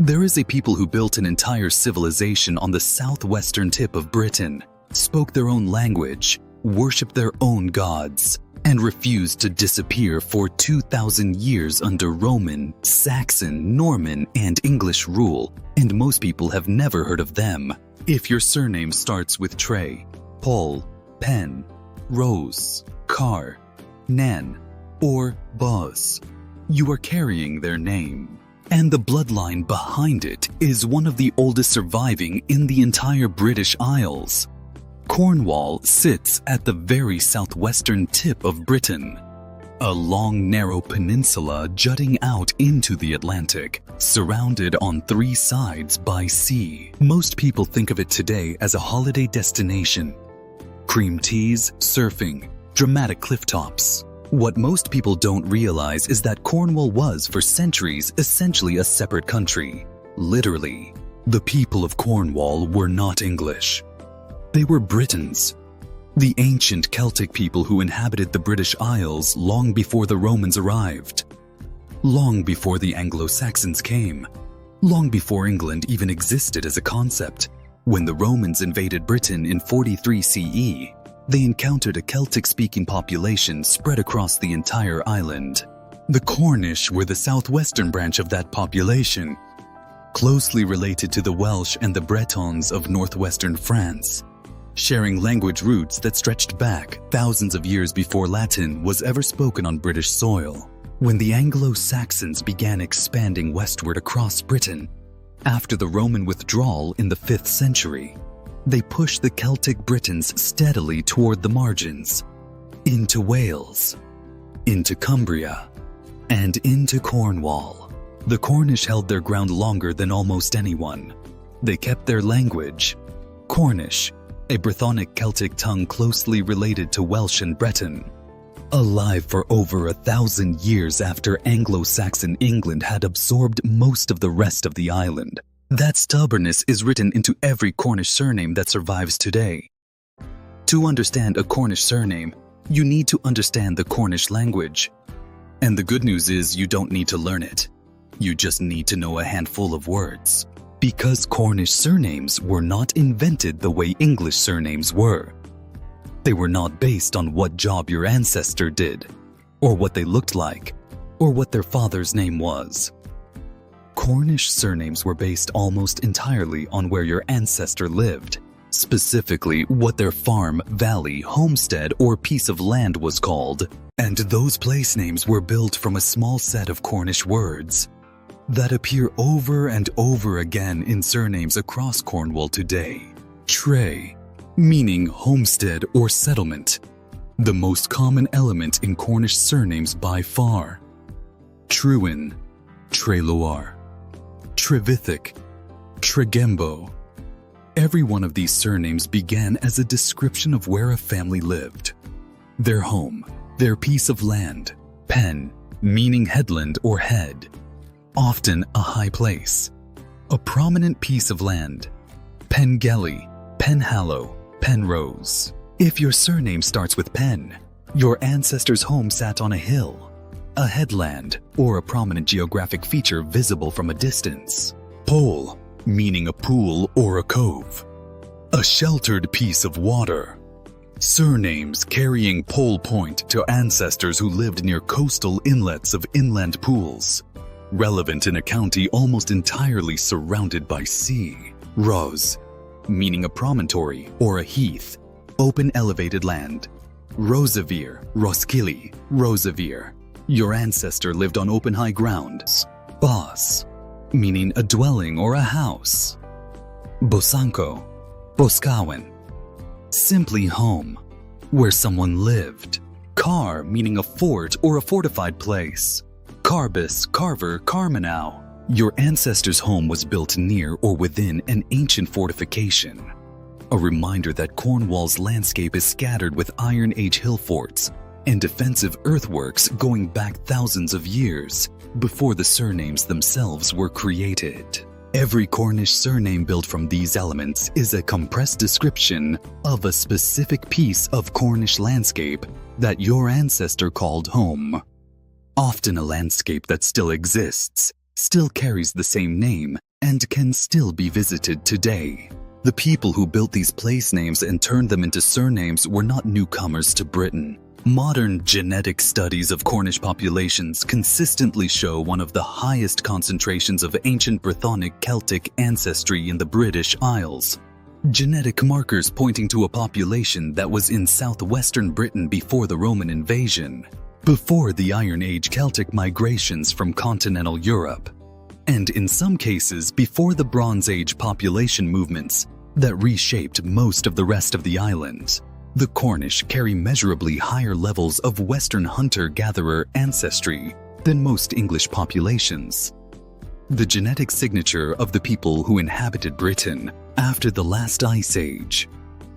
There is a people who built an entire civilization on the southwestern tip of Britain, spoke their own language, worshipped their own gods, and refused to disappear for 2,000 years under Roman, Saxon, Norman, and English rule, and most people have never heard of them. If your surname starts with Trey, Paul, Penn, Rose, Carr, Nan, or Buzz, you are carrying their name. And the bloodline behind it is one of the oldest surviving in the entire British Isles. Cornwall sits at the very southwestern tip of Britain, a long, narrow peninsula jutting out into the Atlantic, surrounded on 3 sides by sea. Most people think of it today as a holiday destination. Cream teas, surfing, dramatic cliff tops. What most people don't realize is that Cornwall was, for centuries, essentially a separate country. Literally, the people of Cornwall were not English. They were Britons, the ancient Celtic people who inhabited the British Isles long before the Romans arrived, long before the Anglo-Saxons came, long before England even existed as a concept. When the Romans invaded Britain in 43 CE, they encountered a Celtic-speaking population spread across the entire island. The Cornish were the southwestern branch of that population, closely related to the Welsh and the Bretons of northwestern France, sharing language roots that stretched back thousands of years before Latin was ever spoken on British soil. When the Anglo-Saxons began expanding westward across Britain, after the Roman withdrawal in the 5th century, they pushed the Celtic Britons steadily toward the margins, into Wales, into Cumbria, and into Cornwall. The Cornish held their ground longer than almost anyone. They kept their language, Cornish, a Brythonic Celtic tongue closely related to Welsh and Breton, alive for over 1,000 years after Anglo-Saxon England had absorbed most of the rest of the island. That stubbornness is written into every Cornish surname that survives today. To understand a Cornish surname, you need to understand the Cornish language. And the good news is you don't need to learn it. You just need to know a handful of words. Because Cornish surnames were not invented the way English surnames were. They were not based on what job your ancestor did, or what they looked like, or what their father's name was. Cornish surnames were based almost entirely on where your ancestor lived, specifically what their farm, valley, homestead, or piece of land was called, and those place names were built from a small set of Cornish words that appear over and over again in surnames across Cornwall today. Trey, meaning homestead or settlement, the most common element in Cornish surnames by far. Trewin, Treloar, Trevithick, Tregembo. Every one of these surnames began as a description of where a family lived. Their home, their piece of land, pen, meaning headland or head, often a high place, a prominent piece of land, Pengelly, Penhallow, Penrose. If your surname starts with Pen, your ancestor's home sat on a hill, a headland, or a prominent geographic feature visible from a distance. Pole, meaning a pool or a cove, a sheltered piece of water. Surnames carrying pole point to ancestors who lived near coastal inlets of inland pools, relevant in a county almost entirely surrounded by sea. Rose, meaning a promontory or a heath, open elevated land. Rosavere, Roskilly, Rosavere. Your ancestor lived on open high ground. Bos, meaning a dwelling or a house. Bosanko, Boscawen, simply home, where someone lived. Car, meaning a fort or a fortified place. Carbis, Carver, Carmenau. Your ancestor's home was built near or within an ancient fortification. A reminder that Cornwall's landscape is scattered with Iron Age hill forts and defensive earthworks going back thousands of years before the surnames themselves were created. Every Cornish surname built from these elements is a compressed description of a specific piece of Cornish landscape that your ancestor called home. Often a landscape that still exists, still carries the same name, and can still be visited today. The people who built these place names and turned them into surnames were not newcomers to Britain. Modern genetic studies of Cornish populations consistently show one of the highest concentrations of ancient Brythonic Celtic ancestry in the British Isles. Genetic markers pointing to a population that was in southwestern Britain before the Roman invasion, before the Iron Age Celtic migrations from continental Europe, and in some cases before the Bronze Age population movements that reshaped most of the rest of the island. The Cornish carry measurably higher levels of Western hunter-gatherer ancestry than most English populations. The genetic signature of the people who inhabited Britain after the last ice age,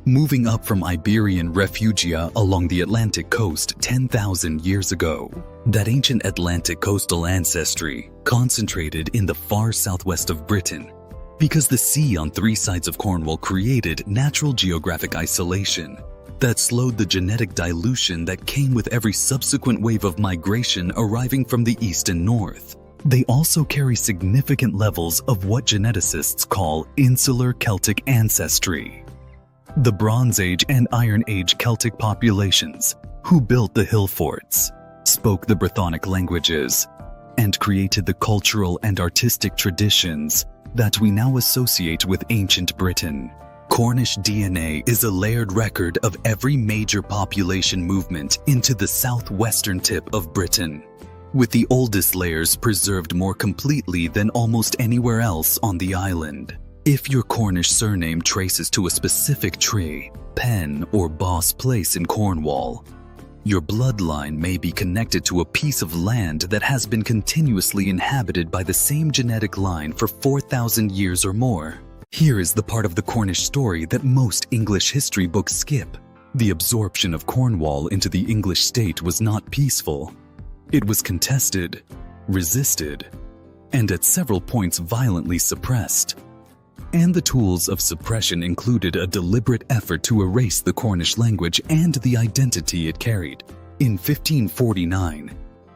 moving up from Iberian refugia along the Atlantic coast 10,000 years ago. That ancient Atlantic coastal ancestry concentrated in the far southwest of Britain because the sea on three sides of Cornwall created natural geographic isolation that slowed the genetic dilution that came with every subsequent wave of migration arriving from the east and north. They also carry significant levels of what geneticists call insular Celtic ancestry. The Bronze Age and Iron Age Celtic populations, who built the hill forts, spoke the Brythonic languages, and created the cultural and artistic traditions that we now associate with ancient Britain. Cornish DNA is a layered record of every major population movement into the southwestern tip of Britain, with the oldest layers preserved more completely than almost anywhere else on the island. If your Cornish surname traces to a specific tree, pen, or boss place in Cornwall, your bloodline may be connected to a piece of land that has been continuously inhabited by the same genetic line for 4,000 years or more. Here is the part of the Cornish story that most English history books skip. The absorption of Cornwall into the English state was not peaceful. It was contested, resisted, and at several points violently suppressed. And the tools of suppression included a deliberate effort to erase the Cornish language and the identity it carried. In 1549,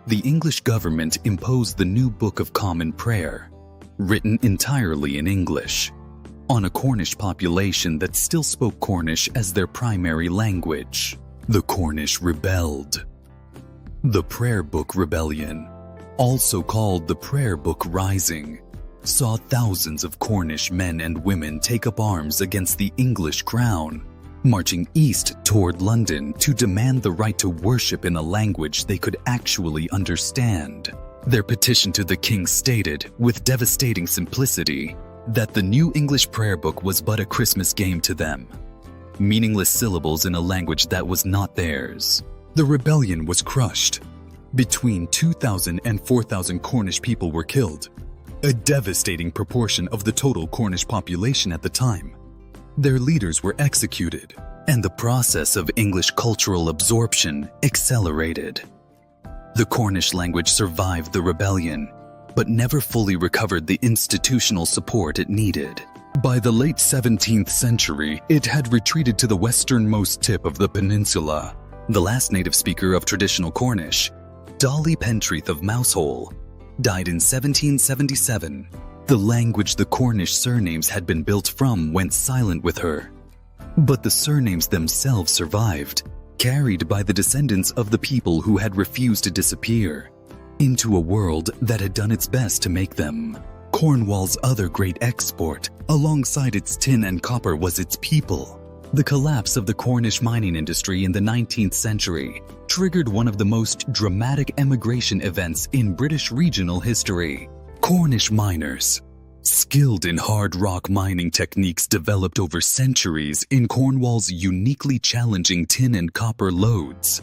the English government imposed the new Book of Common Prayer, written entirely in English, on a Cornish population that still spoke Cornish as their primary language. The Cornish rebelled. The Prayer Book Rebellion, also called the Prayer Book Rising, saw thousands of Cornish men and women take up arms against the English crown, marching east toward London to demand the right to worship in a language they could actually understand. Their petition to the king stated, with devastating simplicity, that the new English prayer book was but a Christmas game to them, meaningless syllables in a language that was not theirs. The rebellion was crushed. Between 2,000 and 4,000 Cornish people were killed, a devastating proportion of the total Cornish population at the time. Their leaders were executed, and the process of English cultural absorption accelerated. The Cornish language survived the rebellion, but never fully recovered the institutional support it needed. By the late 17th century, it had retreated to the westernmost tip of the peninsula. The last native speaker of traditional Cornish, Dolly Pentreath of Mousehole, died in 1777. The language the Cornish surnames had been built from went silent with her. But the surnames themselves survived, carried by the descendants of the people who had refused to disappear, into a world that had done its best to make them. Cornwall's other great export, alongside its tin and copper, was its people. The collapse of the Cornish mining industry in the 19th century triggered one of the most dramatic emigration events in British regional history. Cornish miners, skilled in hard rock mining techniques developed over centuries in Cornwall's uniquely challenging tin and copper lodes,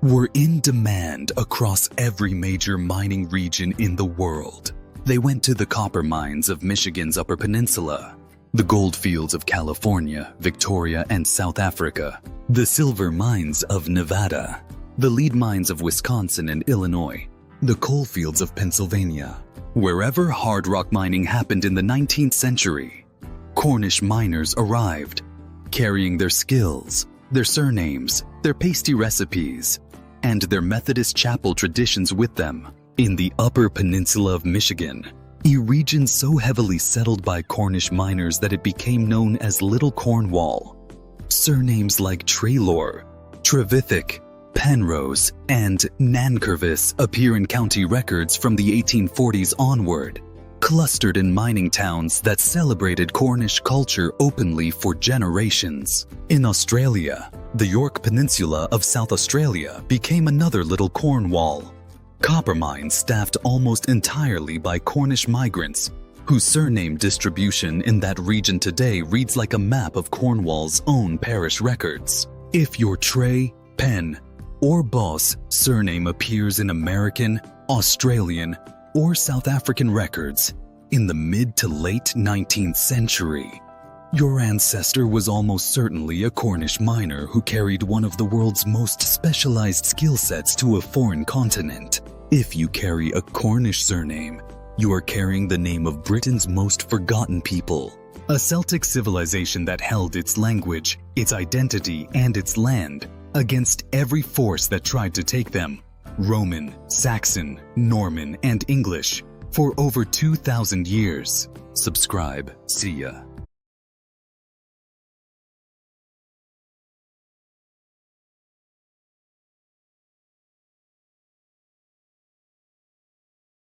were in demand across every major mining region in the world. They went to the copper mines of Michigan's Upper Peninsula, the gold fields of California, Victoria, and South Africa, the silver mines of Nevada, the lead mines of Wisconsin and Illinois, the coal fields of Pennsylvania. Wherever hard rock mining happened in the 19th century, Cornish miners arrived, carrying their skills, their surnames, their pasty recipes, and their Methodist chapel traditions with them. In the Upper Peninsula of Michigan, a region so heavily settled by Cornish miners that it became known as Little Cornwall. Surnames like Traylor, Trevithick, Penrose, and Nankervis appear in county records from the 1840s onward, clustered in mining towns that celebrated Cornish culture openly for generations. In Australia, the Yorke Peninsula of South Australia became another Little Cornwall. Copper mines staffed almost entirely by Cornish migrants, whose surname distribution in that region today reads like a map of Cornwall's own parish records. If your Tray, Penn, or Boss surname appears in American, Australian, or South African records in the mid to late 19th century, your ancestor was almost certainly a Cornish miner who carried one of the world's most specialized skill sets to a foreign continent. If you carry a Cornish surname, you are carrying the name of Britain's most forgotten people, a Celtic civilization that held its language, its identity, and its land against every force that tried to take them, Roman, Saxon, Norman, and English, for over 2,000 years. Subscribe. See ya.